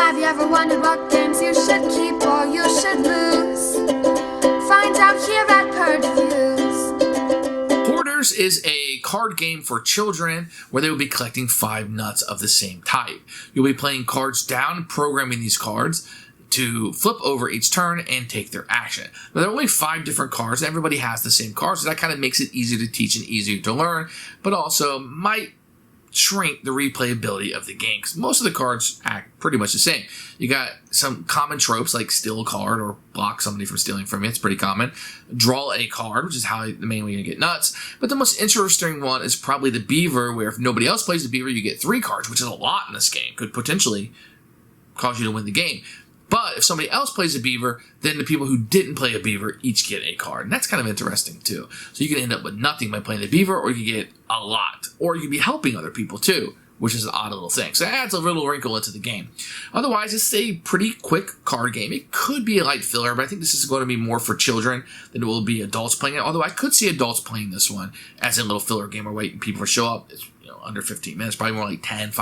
Have you ever wondered what games you should keep or you should lose? Find out here at Purge Reviews. Hoarders is a card game for children where they will be collecting 5 nuts of the same type. You'll be playing cards down, programming these cards to flip over each turn and take their action. Now, there are only 5 different cards. Everybody has the same cards, so that kind of makes it easier to teach and easier to learn, but also might shrink the replayability of the game because most of the cards act pretty much the same. You got some common tropes like steal a card or block somebody from stealing from you. It's pretty common. Draw a card, which is how the main way you get nuts. But the most interesting one is probably the beaver, where if nobody else plays the beaver, you get 3 cards, which is a lot in this game. Could potentially cause you to win the game. But if somebody else plays a beaver, then the people who didn't play a beaver each get a card. And that's kind of interesting, too. So you can end up with nothing by playing the beaver, or you can get a lot. Or you can be helping other people, too, which is an odd little thing. So it adds a little wrinkle into the game. Otherwise, it's a pretty quick card game. It could be a light filler, but I think this is going to be more for children than it will be adults playing it. Although I could see adults playing this one as a little filler game or waiting people to show up. It's under 15 minutes, probably more like 10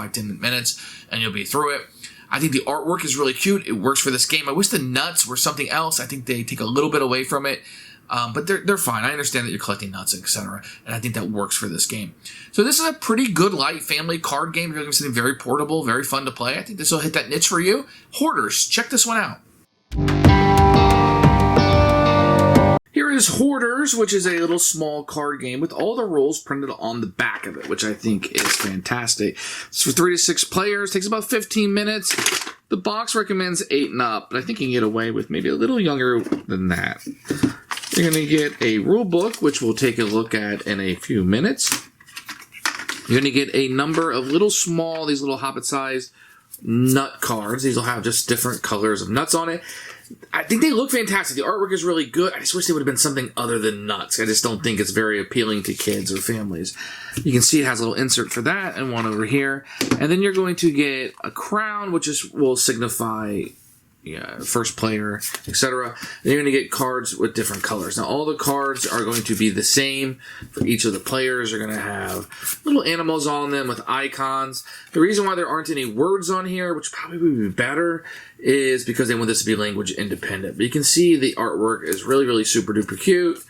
minutes, and you'll be through it. I think the artwork is really cute. It works for this game. I wish the nuts were something else. I think they take a little bit away from it, but they're fine. I understand that you're collecting nuts, etc., and I think that works for this game. So this is a pretty good light family card game. You're going to be something very portable, very fun to play. I think this will hit that niche for you. Hoarders, check this one out. Here is Hoarders, which is a little small card game with all the rules printed on the back of it, which I think is fantastic. It's for 3 to 6 players. Takes about 15 minutes. The box recommends 8 and up, but I think you can get away with maybe a little younger than that. You're going to get a rule book, which we'll take a look at in a few minutes. You're going to get a number of these little hobbit-sized nut cards. These will have just different colors of nuts on it. I think they look fantastic. The artwork is really good. I just wish they would have been something other than nuts. I just don't think it's very appealing to kids or families. You can see it has a little insert for that and one over here. And then you're going to get a crown, which will signify first player, etc. And you're going to get cards with different colors. Now, all the cards are going to be the same for each of the players. They're going to have little animals on them with icons. The reason why there aren't any words on here, which probably would be better, is because they want this to be language independent. But you can see the artwork is really, really super duper cute. A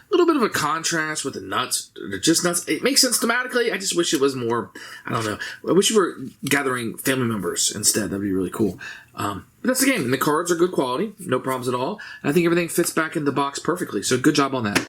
little bit of a contrast with the nuts. They're just nuts. It makes sense thematically. I just wish it was more, I don't know. I wish you were gathering family members instead. That'd be really cool. But that's the game. And the cards are good quality. No problems at all. And I think everything fits back in the box perfectly. So good job on that.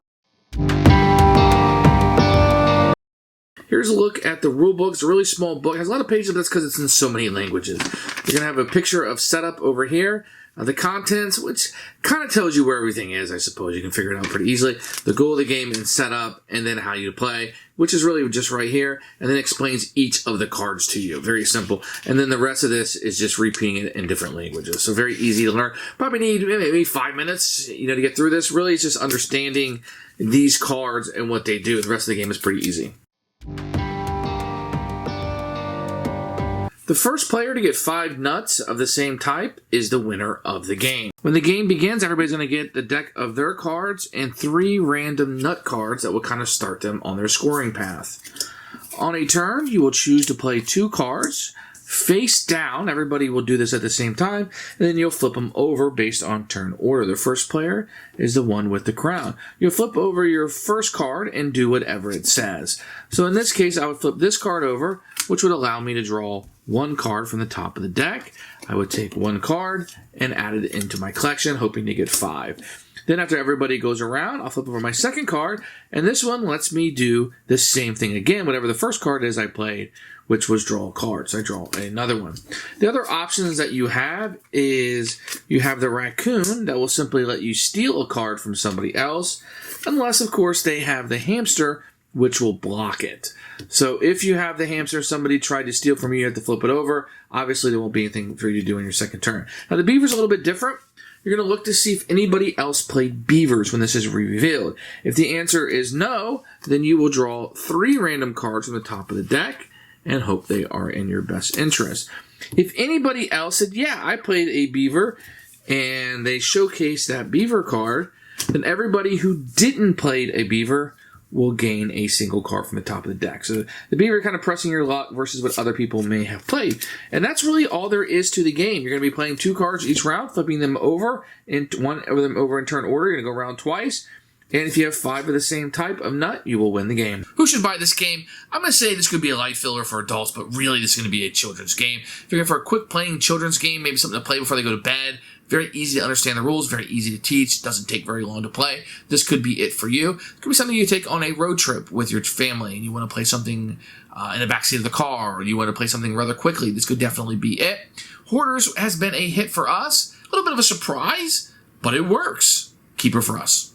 Here's a look at the rule book. It's a really small book. It has a lot of pages, but that's because it's in so many languages. You're going to have a picture of setup over here. The contents, which kind of tells you where everything is, I suppose. You can figure it out pretty easily. The goal of the game and setup, and then how you play, which is really just right here, and then explains each of the cards to you. Very simple. And then the rest of this is just repeating it in different languages. So very easy to learn. Probably need maybe 5 minutes, to get through this. Really, it's just understanding these cards and what they do. The rest of the game is pretty easy. The first player to get 5 nuts of the same type is the winner of the game. When the game begins, everybody's going to get the deck of their cards and 3 random nut cards that will kind of start them on their scoring path. On a turn, you will choose to play 2 cards face down. Everybody will do this at the same time, and then you'll flip them over based on turn order. The first player is the one with the crown. You'll flip over your first card and do whatever it says. So in this case, I would flip this card over, which would allow me to draw 1 card from the top of the deck. I would take 1 card and add it into my collection, hoping to get 5. Then after everybody goes around, I'll flip over my second card, and this one lets me do the same thing again, whatever the first card is I played, which was draw a card. So I draw another one. The other options that you have is you have the raccoon that will simply let you steal a card from somebody else, unless, of course, they have the hamster, which will block it. So if you have the hamster, somebody tried to steal from you, you have to flip it over. Obviously, there won't be anything for you to do on your second turn. Now, the beaver's a little bit different. You're going to look to see if anybody else played beavers when this is revealed. If the answer is no, then you will draw 3 random cards from the top of the deck and hope they are in your best interest. If anybody else said, yeah, I played a beaver, and they showcase that beaver card, then everybody who didn't play a beaver will gain a single card from the top of the deck. So the beaver kind of pressing your luck versus what other people may have played. And that's really all there is to the game. You're going to be playing 2 cards each round, flipping them over, and one of them over in turn order. You're going to go around twice. And if you have 5 of the same type of nut, you will win the game. Who should buy this game? I'm going to say this could be a light filler for adults, but really this is going to be a children's game. If you're going for a quick playing children's game, maybe something to play before they go to bed, very easy to understand the rules, very easy to teach, doesn't take very long to play. This could be it for you. It could be something you take on a road trip with your family and you want to play something in the backseat of the car, or you want to play something rather quickly. This could definitely be it. Hoarders has been a hit for us. A little bit of a surprise, but it works. Keeper for us.